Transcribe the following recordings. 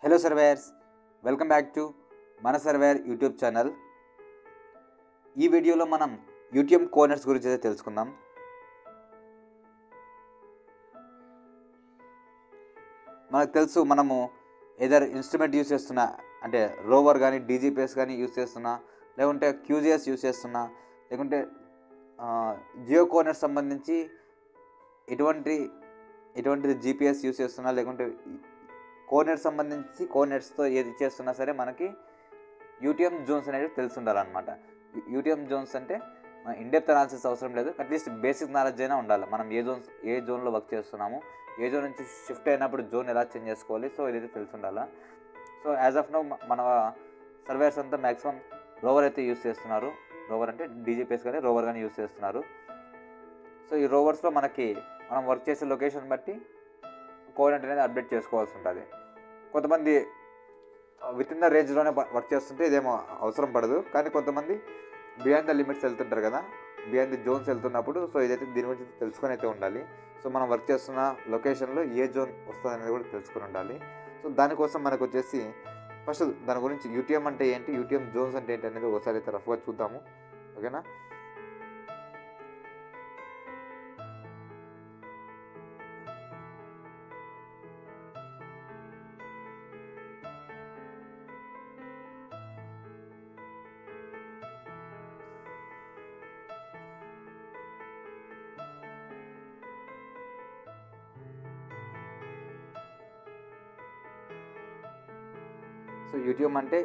Hello surveyors, welcome back to మన surveyor YouTube channel. ఈ వీడియోలో మనం యూటీఎం కోఆర్డినేట్స్ గురించి అయితే తెలుసుకుందాం. మనకు తెలుసు, మనము ఏదర్ ఇన్స్ట్రుమెంట్ యూస్ చేస్తున్నా, అంటే రోవర్ కానీ డీజీపీఎస్ కానీ యూస్ చేస్తున్నా, లేకుంటే క్యూజిఎస్ యూస్ చేస్తున్నా, లేకుంటే జియో కోఆర్డినేట్స్ సంబంధించి ఎటువంటిది జీపీఎస్ యూస్ చేస్తున్నా, లేకుంటే కోఆర్డినేట్స్ సంబంధించి కోఆర్డినేట్స్తో ఏది చేస్తున్నా సరే మనకి యూటీఎం జోన్స్ అనేవి తెలిసి ఉండాలన్నమాట. యూటీఎం జోన్స్ అంటే ఇన్డెప్త్ అనాలిసిస్ అవసరం లేదు, అట్లీస్ట్ బేసిక్ నాలెడ్జ్ అయినా ఉండాలి. మనం ఏ జోన్లో వర్క్ చేస్తున్నాము, ఏ జోన్ నుంచి షిఫ్ట్ అయినప్పుడు జోన్ ఎలా చేంజ్ చేసుకోవాలి, సో ఇదైతే తెలిసి ఉండాలా. సో యాజ్ ఆఫ్ నౌ మన సర్వేయర్స్ అంతా మ్యాక్సిమం రోవర్ అయితే యూస్ చేస్తున్నారు. రోవర్ అంటే డీజీపీఎస్ కానీ రోవర్ కానీ యూస్ చేస్తున్నారు. సో ఈ రోవర్స్లో మనం వర్క్ చేసే లొకేషన్ బట్టి కోఆర్డినేట్ అనేది అప్డేట్ చేసుకోవాల్సి ఉంటుంది. కొంతమంది విత్ ఇన్ ద రేంజ్లోనే వర్క్ చేస్తుంటే ఇదేమో అవసరం పడదు, కానీ కొంతమంది బియాండ్ ద లిమిట్స్ వెళ్తుంటారు కదా, బియాండ్ ది జోన్స్ వెళ్తున్నప్పుడు సో ఇదైతే దీని గురించి తెలుసుకొని అయితే ఉండాలి. సో మనం వర్క్ చేస్తున్న లొకేషన్లో ఏ జోన్ వస్తుంది అనేది కూడా తెలుసుకొని ఉండాలి. సో దానికోసం మనకు వచ్చేసి ఫస్ట్ దాని గురించి యూటీఎం అంటే ఏంటి, యూటీఎం జోన్స్ అంటే ఏంటి అనేది ఒకసారి అయితే రఫ్గా చూద్దాము. ఓకేనా. సో యూటీఎం అంటే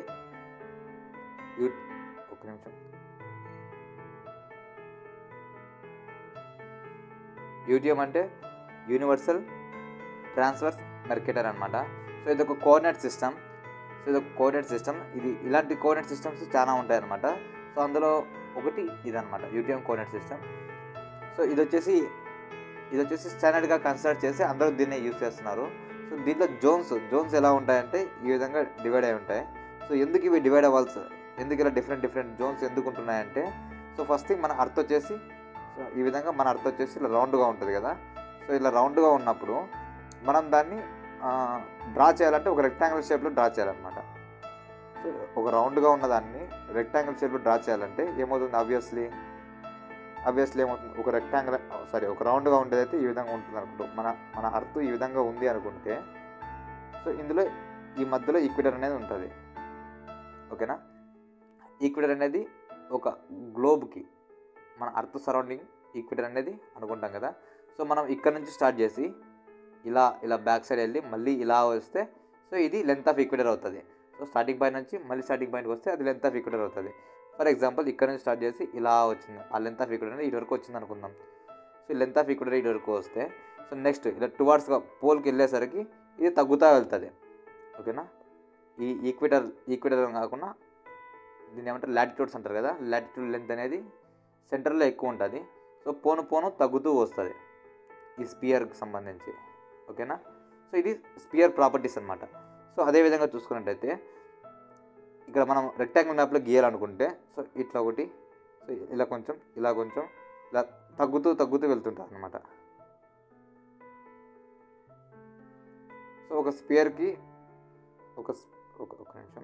ఒక నిమిషం. యూటీఎం అంటే యూనివర్సల్ ట్రాన్స్ఫర్ మెర్కేటర్ అనమాట. సో ఇది ఒక కోఆర్డినేట్ సిస్టమ్. ఇది ఇలాంటి కోఆర్డినేట్ సిస్టమ్స్ చాలా ఉంటాయి అనమాట. సో అందులో ఒకటి ఇదనమాట యూటీఎం కోఆర్డినేట్ సిస్టమ్. సో ఇది వచ్చేసి స్టాండర్డ్గా కన్సిడర్ చేసి అందరూ దీన్ని యూజ్ చేస్తున్నారు. సో దీంట్లో జోన్స్ ఎలా ఉంటాయంటే ఈ విధంగా డివైడ్ అయి ఉంటాయి. సో ఎందుకు ఇవి డివైడ్ అవ్వాల్సి, ఎందుకు ఇలా డిఫరెంట్ జోన్స్ ఎందుకు ఉంటున్నాయంటే, సో ఫస్ట్ థింగ్ మన అర్త్ వచ్చేసి, సో ఈ విధంగా మన అర్త్ వచ్చేసి ఇలా రౌండ్గా ఉంటుంది కదా. సో ఇలా రౌండ్గా ఉన్నప్పుడు మనం దాన్ని డ్రా చేయాలంటే ఒక రెక్టాంగిల్ షేప్లో డ్రా చేయాలన్నమాట. సో ఒక రౌండ్గా ఉన్నదాన్ని రెక్టాంగిల్ షేప్లో డ్రా చేయాలంటే ఏమవుతుంది, ఆబ్వియస్లీ ఏమవుతుంది, ఒక రౌండ్గా ఉండేదైతే ఈ విధంగా ఉంటుంది అనుకుంటూ మన అర్త్ ఈ విధంగా ఉంది అనుకుంటే, సో ఇందులో ఈ మధ్యలో ఈక్వేటర్ అనేది ఉంటుంది. ఓకేనా. ఈక్వేటర్ అనేది ఒక గ్లోబ్కి మన అర్త్ సరౌండింగ్ ఈక్వేటర్ అనేది అనుకుంటాం కదా. సో మనం ఇక్కడ నుంచి స్టార్ట్ చేసి ఇలా బ్యాక్ సైడ్ వెళ్ళి మళ్ళీ ఇలా వస్తే సో ఇది లెంత్ ఆఫ్ ఈక్వేటర్ అవుతుంది. సో స్టార్టింగ్ పాయింట్ నుంచి మళ్ళీ స్టార్టింగ్ పాయింట్కి వస్తే అది లెంత్ ఆఫ్ ఈక్వేటర్ అవుతుంది. ఫర్ ఎగ్జాంపుల్ ఇక్కడ నుంచి స్టార్ట్ చేసి ఇలా వచ్చింది, ఆ లెంత్ ఆఫ్ ఈక్వేటర్ అనేది ఇటు వరకు వచ్చింది అనుకుందాం. సో లెంత్ ఆఫ్ ఈక్వేటర్ ఇటు వరకు వస్తే సో నెక్స్ట్ ఇలా టువార్డ్స్గా పోల్కి వెళ్ళేసరికి ఇది తగ్గుతూ వెళ్తుంది. ఓకేనా. ఈ ఈక్వేటర్ కాకుండా దీన్ని ఏమంటారు, లాటిట్యూడ్స్ అంటారు కదా. లాటిట్యూడ్ లెంత్ అనేది సెంటర్లో ఎక్కువ ఉంటుంది. సో పోను తగ్గుతూ వస్తుంది ఈ స్పియర్కి సంబంధించి. ఓకేనా. సో ఇది స్పియర్ ప్రాపర్టీస్ అనమాట. సో అదేవిధంగా చూసుకున్నట్టయితే ఇక్కడ మనం రెక్టాంగిల్ మ్యాప్లో గీయాలనుకుంటే సో ఇట్లా ఒకటి, సో ఇలా కొంచెం ఇలా తగ్గుతూ వెళ్తుంటుంది అనమాట. సో ఒక స్పియర్కి ఒక నిమిషం,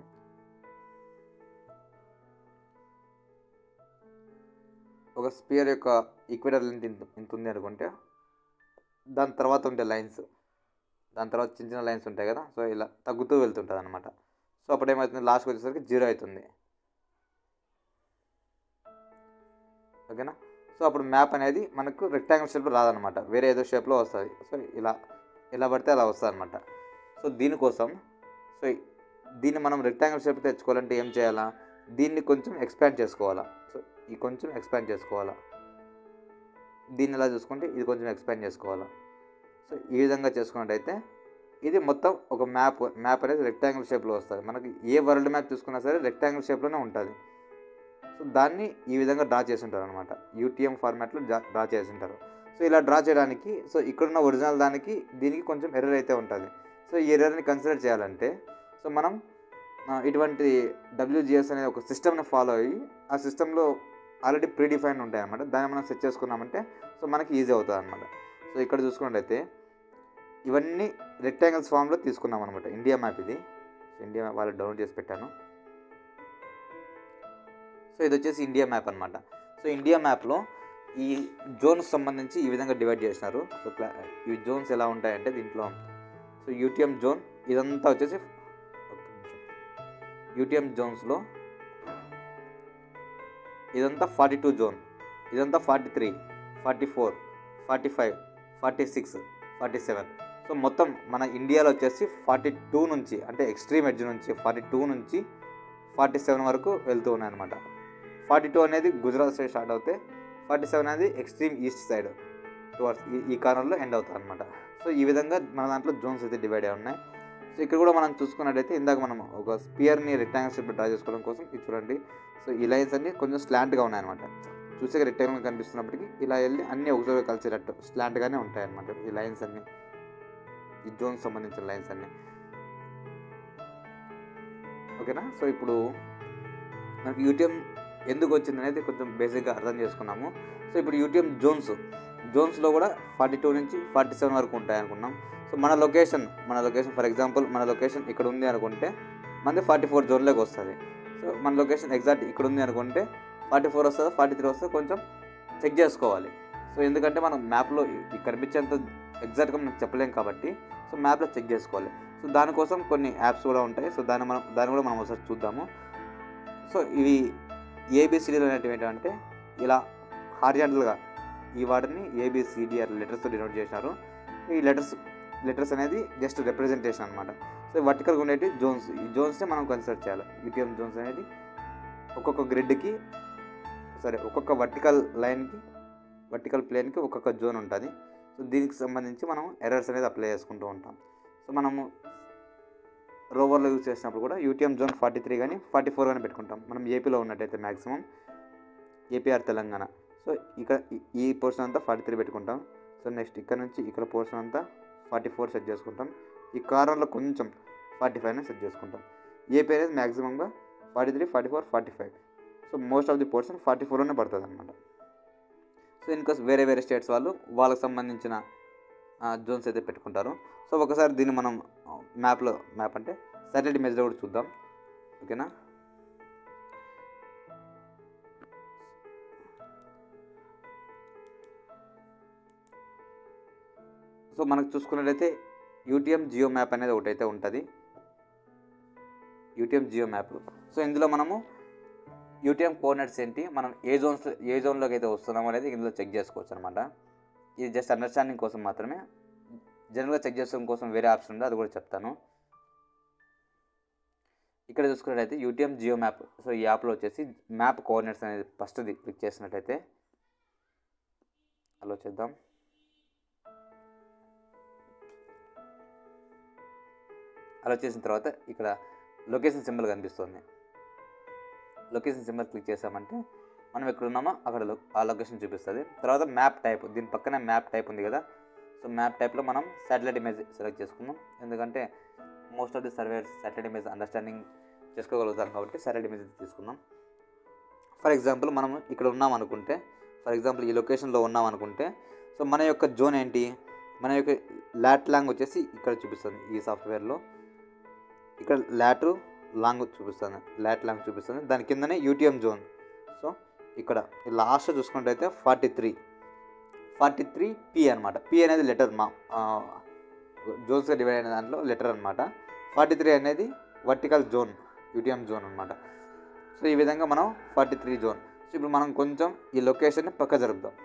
ఒక స్పియర్ యొక్క ఈక్వేటర్ లెంత్ ఇంత ఉంది అనుకుంటే దాని తర్వాత ఉండే లైన్స్, దాని తర్వాత చిన్న లైన్స్ ఉంటాయి కదా, సో ఇలా తగ్గుతూ వెళ్తుంటుంది అనమాట. సో అప్పుడు ఏమవుతుంది, లాస్ట్కి వచ్చేసరికి 0 అవుతుంది. ఓకేనా. సో అప్పుడు మ్యాప్ అనేది మనకు రెక్టాంగిల్ షేప్లో రాదనమాట, వేరే ఏదో షేప్లో వస్తుంది. సో ఇలా పడితే అలా వస్తుంది అనమాట. సో దీనికోసం దీన్ని మనం రెక్టాంగిల్ షేప్ తెచ్చుకోవాలంటే ఏం చేయాలా, దీన్ని కొంచెం ఎక్స్పాండ్ చేసుకోవాలా. సో ఈ కొంచెం ఎక్స్పాండ్ చేసుకోవాలా, దీన్ని ఎలా చూసుకుంటే ఇది కొంచెం ఎక్స్పాండ్ చేసుకోవాలా. సో ఈ విధంగా చేసుకున్నట్టయితే ఇది మొత్తం ఒక మ్యాప్ అనేది రెక్టాంగిల్ షేప్లో వస్తుంది. మనకి ఏ వరల్డ్ మ్యాప్ చూసుకున్నా సరే రెక్టాంగిల్ షేప్లోనే ఉంటుంది. సో దాన్ని ఈ విధంగా డ్రా చేసి ఉంటారు అనమాట, యూటీఎం ఫార్మాట్లో డ్రా చేసి ఉంటారు. సో ఇలా డ్రా చేయడానికి సో ఇక్కడున్న ఒరిజినల్ దానికి దీనికి కొంచెం ఎర్రర్ అయితే ఉంటుంది. సో ఈ ఎర్రర్ని కన్సిడర్ చేయాలంటే సో మనం ఇటువంటి WGS అనే ఒక సిస్టమ్ని ఫాలో అయ్యి ఆ సిస్టంలో ఆల్రెడీ ప్రీడిఫైన్ ఉంటాయి అన్నమాట. దాన్ని మనం సెట్ చేసుకున్నామంటే సో మనకి ఈజీ అవుతుంది అనమాట. సో ఇక్కడ చూసుకున్నట్టయితే ఇవన్నీ రెక్టాంగిల్స్ ఫామ్లో తీసుకున్నాం అనమాట. ఇండియా మ్యాప్ ఇది. ఇండియా మ్యాప్ వాళ్ళు డౌన్లోడ్ చేసి పెట్టాను. సో ఇది వచ్చేసి ఇండియా మ్యాప్ అనమాట. సో ఇండియా మ్యాప్లో ఈ జోన్స్ సంబంధించి ఈ విధంగా డివైడ్ చేసినారు. సో ఈ జోన్స్ ఎలా ఉంటాయంటే దీంట్లో సో యూటీఎం జోన్ ఇదంతా వచ్చేసి యూటీఎం జోన్స్లో ఇదంతా 42 జోన్, ఇదంతా 43, 44, 45, 46, 47. సో మొత్తం మన ఇండియాలో వచ్చేసి 42 నుంచి అంటే ఎక్స్ట్రీమ్ ఎడ్జ్ నుంచి 42 నుంచి 47 వరకు వెళ్తూ ఉన్నాయన్నమాట. 42 అనేది గుజరాత్ సైడ్ స్టార్ట్ అవుతే 47 అనేది ఎక్స్ట్రీమ్ ఈస్ట్ సైడ్ టువర్డ్స్ ఈ కార్నర్లో ఎండ్ అవుతుంది అనమాట. సో ఈ విధంగా మన దాంట్లో జోన్స్ అయితే డివైడ్ అయి ఉన్నాయి. సో ఇక్కడ కూడా మనం చూసుకున్నట్టయితే ఇందాక మనం ఒక స్పియర్ని రెక్టాంగిల్ షేప్లో డ్రా చేసుకోవడం కోసం ఇది చూడండి. సో ఈ లైన్స్ అన్నీ కొంచెం స్లాంట్గా ఉన్నాయన్నమాట. చూసే రెక్టాంగిల్ కనిపిస్తున్నప్పటికీ ఇలా వెళ్ళి అన్నీ ఒకసారి కలిసేటట్టు స్లాంట్గానే ఉంటాయి అన్నమాట ఈ లైన్స్ అన్నీ, ఈ జోన్స్ సంబంధించిన లైన్స్ అన్నీ. ఓకేనా. సో ఇప్పుడు మనకి యూటీఎం ఎందుకు వచ్చింది అనేది కొంచెం బేసిక్గా అర్థం చేసుకున్నాము. సో ఇప్పుడు యూటీఎం జోన్స్లో కూడా 42 నుంచి 47 వరకు ఉంటాయి అనుకున్నాం. సో మన లొకేషన్ ఫర్ ఎగ్జాంపుల్ మన లొకేషన్ ఇక్కడ ఉంది అనుకుంటే మనది 44 జోన్లోకి వస్తుంది. సో మన లొకేషన్ ఎగ్జాక్ట్ ఇక్కడ ఉంది అనుకుంటే 44 వస్తుందో 43 వస్తుందో కొంచెం చెక్ చేసుకోవాలి. సో ఎందుకంటే మనం మ్యాప్లో కనిపించేంత ఎగ్జాక్ట్గా మనం చెప్పలేం కాబట్టి సో మ్యాప్లో చెక్ చేసుకోవాలి. సో దానికోసం కొన్ని యాప్స్ కూడా ఉంటాయి. సో దాన్ని కూడా మనం ఒకసారి చూద్దాము. సో ఇవి ఏబిసిడీలు అనేటివి ఏంటంటే ఇలా హారిజాంటల్గా ఈ వాటిని ఏబిసిడిఆర్ లెటర్స్తో డినోట్ చేసినారు. ఈ లెటర్స్ అనేది జస్ట్ రిప్రజెంటేషన్ అనమాట. సో వర్టికల్గా ఉండేవి జోన్స్, ఈ జోన్స్ని మనం కన్సిడర్ చేయాలి. యూటీఎం జోన్స్ అనేది ఒక్కొక్క గ్రిడ్కి ఒక్కొక్క వర్టికల్ ప్లేన్కి ఒక్కొక్క జోన్ ఉంటుంది. సో దీనికి సంబంధించి మనం ఎర్రర్స్ అనేది అప్లై చేసుకుంటూ ఉంటాం. సో మనము రోవర్లో యూజ్ చేసినప్పుడు కూడా యూటీఎం జోన్ 43 కానీ 44 కానీ పెట్టుకుంటాం. మనం ఏపీలో ఉన్నట్టయితే మ్యాక్సిమం ఏపీఆర్ తెలంగాణ. సో ఇక్కడ ఈ పోర్షన్ అంతా 43 పెట్టుకుంటాం. సో నెక్స్ట్ ఇక్కడ నుంచి ఇక్కడ పోర్షన్ అంతా 44 సెట్ చేసుకుంటాం. ఈ కార్నర్లో కొంచెం 45 సెట్ చేసుకుంటాం. ఏపీ అనేది మ్యాక్సిమంగా 43, 44, 45. So most of the portion 44లోనే పడుతుంది అనమాట. సో ఇన్కేస్ వేరే స్టేట్స్ వాళ్ళకి సంబంధించిన జోన్స్ అయితే పెట్టుకుంటారు. సో ఒకసారి దీన్ని మనం మ్యాప్ అంటే సాటిలైట్ ఇమేజ్లో కూడా చూద్దాం. ఓకేనా. సో మనకు చూసుకున్నట్లయితే యూటీఎం జియో మ్యాప్ అనేది ఒకటైతే ఉంటుంది. UTM Jio map. సో ఇందులో మనము యూటీఎం కోఆర్డినేట్స్ ఏంటి, మనం ఏ జోన్లోకి అయితే వస్తున్నామో అనేది ఇందులో చెక్ చేసుకోవచ్చు అనమాట. ఇది జస్ట్ అండర్స్టాండింగ్ కోసం మాత్రమే. జనరల్గా చెక్ చేసుకోవడం కోసం వేరే ఆప్షన్ ఉంది, అది కూడా చెప్తాను. ఇక్కడ చూసుకున్నట్టయితే యూటీఎం జియో మ్యాప్. సో ఈ యాప్లో వచ్చేసి మ్యాప్ కోఆర్డినేట్స్ అనేది ఫస్ట్ది క్లిక్ చేసినట్టయితే అలా చేద్దాం. అలా చేసిన తర్వాత ఇక్కడ లొకేషన్ సింబల్ కనిపిస్తుంది. లొకేషన్ సింబల్ క్లిక్ చేసామంటే మనం ఎక్కడ ఉన్నామో అక్కడ ఆ లొకేషన్ చూపిస్తుంది. తర్వాత మ్యాప్ టైప్, దీని పక్కనే మ్యాప్ టైప్ ఉంది కదా. సో మ్యాప్ టైప్లో మనం శాటిలైట్ ఇమేజ్ సెలెక్ట్ చేసుకుందాం. ఎందుకంటే most of the surveyors satellite image understanding చేసుకోగలుగుతారు కాబట్టి శాటిలైట్ ఇమేజ్ తీసుకుందాం. ఫర్ ఎగ్జాంపుల్ మనం ఇక్కడ ఉన్నాం అనుకుంటే, ఈ లొకేషన్లో ఉన్నాం అనుకుంటే, సో మన యొక్క జోన్ ఏంటి, మన యొక్క లాట్ లాంగ్ వచ్చేసి ఇక్కడ చూపిస్తుంది. ఈ సాఫ్ట్వేర్లో ఇక్కడ లాట్ లాంగ్ చూపిస్తుంది. దాని కిందనే యూటీఎం జోన్. సో ఇక్కడ లాస్ట్ చూసుకున్నట్టయితే 43 పి అనమాట. పి అనేది లెటర్, మా జోన్స్గా డివైడ్ అయిన దాంట్లో లెటర్ అనమాట. 43 అనేది వర్టికల్ జోన్, యూటీఎం జోన్ అనమాట. సో ఈ విధంగా మనం 43 జోన్. సో ఇప్పుడు మనం కొంచెం ఈ లొకేషన్ని పక్క జరుపుదాం.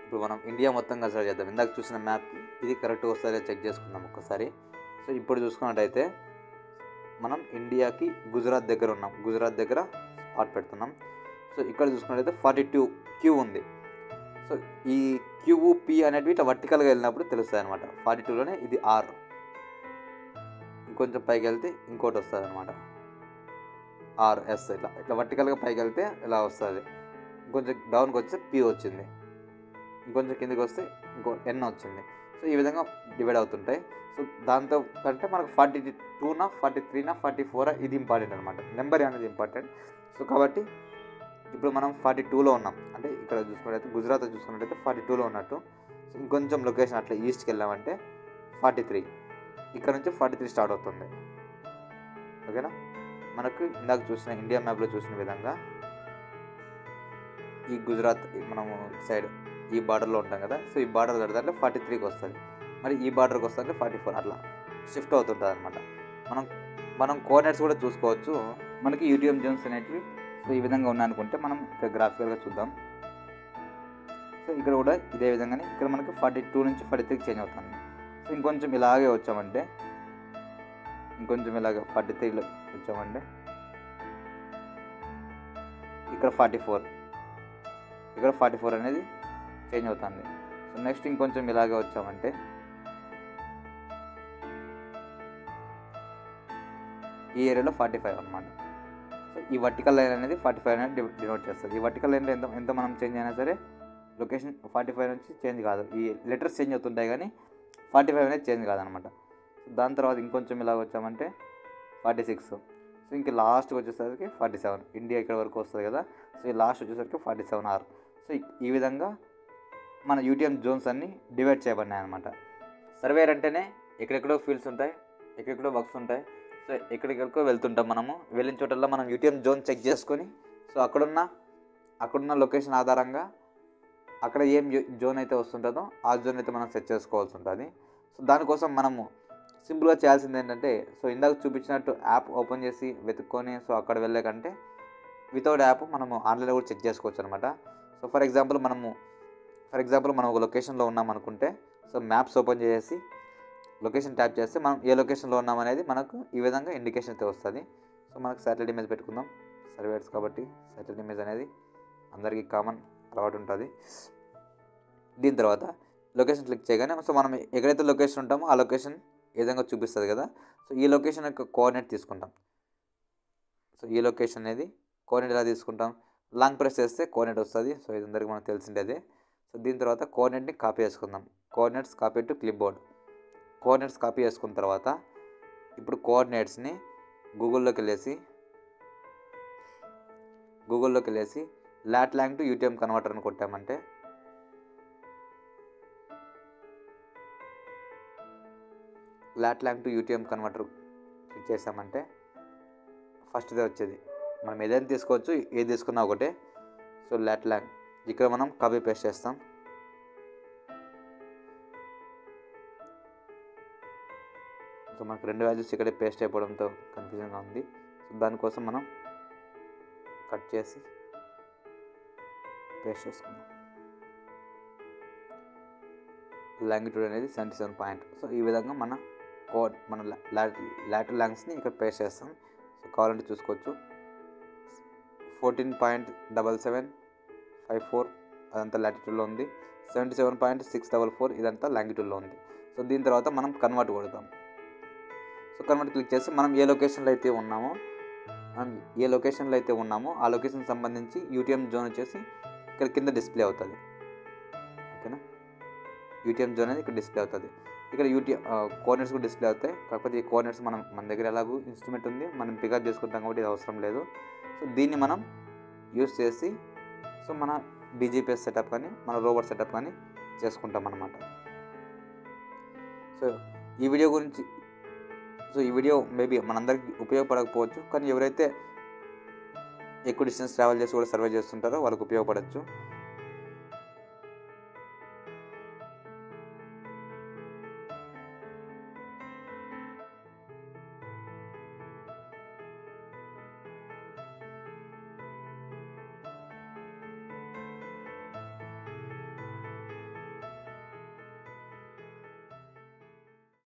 ఇప్పుడు మనం ఇండియా మొత్తం కన్సిడర్ చేద్దాం. ఇందాక చూసిన మ్యాప్కి ఇది కరెక్ట్గా వస్తుందో చెక్ చేసుకుందాం ఒక్కసారి. సో ఇప్పుడు చూసుకున్నట్టయితే మనం ఇండియాకి గుజరాత్ దగ్గర ఉన్నాం. గుజరాత్ దగ్గర స్పాట్ పెడుతున్నాం. సో ఇక్కడ చూసుకున్నట్టయితే 42 క్యూ ఉంది. సో ఈ క్యూపి అనేటివి ఇట్లా వర్టికల్గా వెళ్ళినప్పుడు తెలుస్తుంది అనమాట. 42లోనే ఇది ఆర్, ఇంకొంచెం పైకి వెళ్తే ఇంకోటి వస్తుంది అనమాట, ఆర్ఎస్. ఇట్లా వర్టికల్గా పైకి వెళ్తే ఇలా వస్తుంది. ఇంకొంచెం డౌన్కి వస్తే పి వచ్చింది, ఇంకొంచెం కిందికి వస్తే ఇంకో ఎన్ వచ్చింది. సో ఈ విధంగా డివైడ్ అవుతుంటాయి. సో దాంతో కంటే మనకు 42నా 43నా 44 ఇది ఇంపార్టెంట్ అనమాట. నెంబర్ అనేది ఇంపార్టెంట్. సో కాబట్టి ఇప్పుడు మనం 42లో ఉన్నాం. అంటే ఇక్కడ చూసుకున్నట్టయితే గుజరాత్ చూసుకున్నట్టయితే 42లో ఉన్నట్టు. ఇంకొంచెం లొకేషన్ అట్లా ఈస్ట్కి వెళ్ళామంటే 43, ఇక్కడ నుంచి 43 స్టార్ట్ అవుతుంది. ఓకేనా, మనకు ఇందాక చూసిన ఇండియా మ్యాప్లో చూసిన విధంగా ఈ గుజరాత్ మనము సైడ్ ఈ బార్డర్లో ఉంటాం కదా, సో ఈ బార్డర్ కడతాంటే 43కి వస్తుంది, మరి ఈ బార్డర్కి వస్తుంటే 44, అట్లా షిఫ్ట్ అవుతుంటుంది అనమాట. మనం కోఆర్డినేట్స్ కూడా చూసుకోవచ్చు. మనకి యూటీఎం జోన్స్ అనేటివి సో ఈ విధంగా ఉన్నాయనుకుంటే మనం ఇక్కడ గ్రాఫికల్గా చూద్దాం. సో ఇక్కడ కూడా ఇదే విధంగానే ఇక్కడ మనకి 42 నుంచి 43కి చేంజ్ అవుతుంది. సో ఇంకొంచెం ఇలాగే వచ్చామంటే, ఇంకొంచెం ఇలాగే 43లో వచ్చామంటే ఇక్కడ 44, ఇక్కడ 44 అనేది చేంజ్ అవుతుంది. సో నెక్స్ట్ ఇంకొంచెం ఇలాగే వచ్చామంటే ఈ ఏరియాలో 45 అనమాట. సో ఈ వర్టికల్ లైన్ అనేది 45 అనేది డినోట్ చేస్తుంది. ఈ వర్టికల్ లైన్లో ఎంత మనం చేంజ్ అయినా సరే లొకేషన్ 45 నుంచి చేంజ్ కాదు, ఈ లెటర్స్ చేంజ్ అవుతుంటాయి కానీ 45 అనేది చేంజ్ కాదనమాట. దాని తర్వాత ఇంకొంచెం ఇలా వచ్చామంటే 46, సో ఇంక లాస్ట్కి వచ్చేసరికి 47, ఇండియా ఇక్కడ వరకు వస్తుంది కదా, సో ఈ లాస్ట్ వచ్చేసరికి 47R. సో ఈ విధంగా మన యూటీఎం జోన్స్ అన్నీ డివైడ్ చేయబడినాయి అనమాట. సర్వేర్ అంటేనే ఎక్కడెక్కడో ఫీల్డ్స్ ఉంటాయి, ఎక్కడెక్కడో వర్క్స్ ఉంటాయి, సో ఎక్కడెక్కడికో వెళ్తుంటాం. మనము వెళ్ళిన చోటల్లో మనం యూటీఎం జోన్ చెక్ చేసుకొని, సో అక్కడున్న లొకేషన్ ఆధారంగా అక్కడ ఏం జోన్ అయితే వస్తుంటుందో ఆ జోన్ అయితే మనం సెట్ చేసుకోవాల్సి ఉంటుంది. సో దానికోసం మనము సింపుల్గా చేయాల్సింది ఏంటంటే, సో ఇందాక చూపించినట్టు యాప్ ఓపెన్ చేసి వెతుక్కొని సో అక్కడ వెళ్ళే కంటే వితౌట్ యాప్ మనము ఆన్లైన్లో కూడా చెక్ చేసుకోవచ్చు అనమాట. సో ఫర్ ఎగ్జాంపుల్ మనం ఒక లొకేషన్లో ఉన్నాం అనుకుంటే, సో మ్యాప్స్ ఓపెన్ చేసి లొకేషన్ ట్యాప్ చేస్తే మనం ఏ లొకేషన్లో ఉన్నామనేది మనకు ఈ విధంగా ఇండికేషన్ అయితే వస్తుంది. సో మనకు శాటిలైట్ ఇమేజ్ పెట్టుకుందాం, సర్వేర్స్ కాబట్టి శాటిలైట్ ఇమేజ్ అనేది అందరికీ కామన్ అలవాటు ఉంటుంది. దీని తర్వాత లొకేషన్ క్లిక్ చేయగానే సో మనం ఎక్కడైతే లొకేషన్ ఉంటామో ఆ లొకేషన్ ఏ విధంగా చూపిస్తుంది కదా, సో ఈ లొకేషన్ యొక్క కోఆర్డినేట్ తీసుకుంటాం. సో ఈ లొకేషన్ అనేది కోఆర్డినేట్ ఎలా తీసుకుంటాం, లాంగ్ ప్రెస్ చేస్తే కోఆర్డినేట్ వస్తుంది. సో ఇది అందరికీ మనకు తెలిసిండేదే. సో దీని తర్వాత కోఆర్డినేట్ని కాపీ చేసుకుందాం. Coordinates copy to clip board. Coordinates copy చేసుకున్న తర్వాత ఇప్పుడు కోఆర్డినేట్స్ని గూగుల్లోకి వెళ్ళేసి లాట్లాంగ్ టు యూటీఎం కన్వర్టర్ అని కొట్టామంటే లాట్లాంగ్ టు యూటీఎం కన్వర్టర్ క్లిక్ చేసామంటే ఫస్ట్ ఇదే వచ్చేది. మనం ఏదైనా తీసుకోవచ్చు, ఏది తీసుకున్నా ఒకటే. సో లాట్లాంగ్ ఇక్కడ మనం కాపీ పేస్ట్ చేస్తాం. సో మనకు 2 వాల్యూస్ ఇక్కడే పేస్ట్ అయిపోవడంతో కన్ఫ్యూజన్గా ఉంది. సో దానికోసం మనం కట్ చేసి పేస్ట్ చేసుకుందాం. లాంగిట్యూడ్ అనేది 77 పాయింట్. సో ఈ విధంగా మన లాటరల్ ల్యాంగ్స్ని ఇక్కడ పేస్ట్ చేస్తాం. సో కావాలంటే చూసుకోవచ్చు. 14.7754 అదంతా లాటిట్యూడ్లో ఉంది. 77.644 ఇదంతా లాంగిట్యూడ్లో ఉంది. సో దీని తర్వాత మనం కన్వర్ట్ కొడతాం. సో కన్వర్ట్ క్లిక్ చేసి మనం ఏ లొకేషన్లో అయితే ఉన్నామో ఆ లొకేషన్ సంబంధించి యూటీఎం జోన్ వచ్చేసి ఇక్కడ కింద డిస్ప్లే అవుతుంది. ఓకేనా, యూటీఎం జోన్ అనేది ఇక్కడ డిస్ప్లే అవుతుంది. ఇక్కడ కోఆర్డినేట్స్ కూడా డిస్ప్లే అవుతాయి. కాకపోతే ఈ కోఆర్డినేట్స్ మన దగ్గర ఎలాగూ ఇన్స్ట్రుమెంట్ ఉంది, మనం పికప్ చేసుకుంటాం కాబట్టి ఇది అవసరం లేదు. సో దీన్ని మనం యూస్ చేసి సో మన డీజీపీఎస్ సెటప్ కానీ మన రోబోట్ సెటప్ కానీ చేసుకుంటాం అన్నమాట. సో ఈ వీడియో మేబీ మనందరికీ ఉపయోగపడకపోవచ్చు, కానీ ఎవరైతే ఎక్కువ డిస్టెన్స్ ట్రావెల్ చేసి కూడా సర్వే చేస్తుంటారో వాళ్ళకి ఉపయోగపడవచ్చు.